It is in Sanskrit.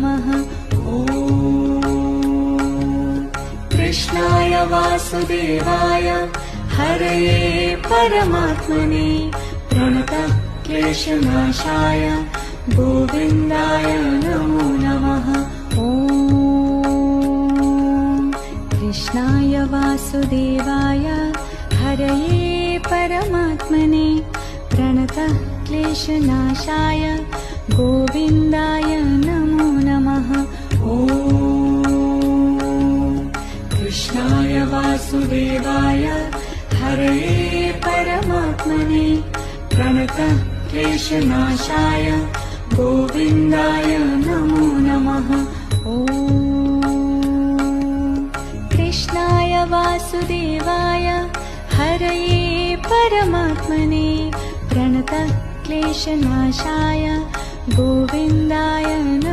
नमः। कृष्णाय वासुदेवाय हरये परमात्मने प्रणतक्लेशनाशाय गोविन्दाय नमो नमः। कृष्णाय वासुदेवाय हरये परमात्मने प्रणतक्लेशनाशाय गोविन्दाय नमो नमः। कृष्णाय वासुदेवाय हरये परमात्मने प्रणतक्लेशनाशाय गोविन्दाय नमो नमः। कृष्णाय वासुदेवाय हरये परमात्मने प्रणतक्लेशनाशाय गोविन्दाय नमो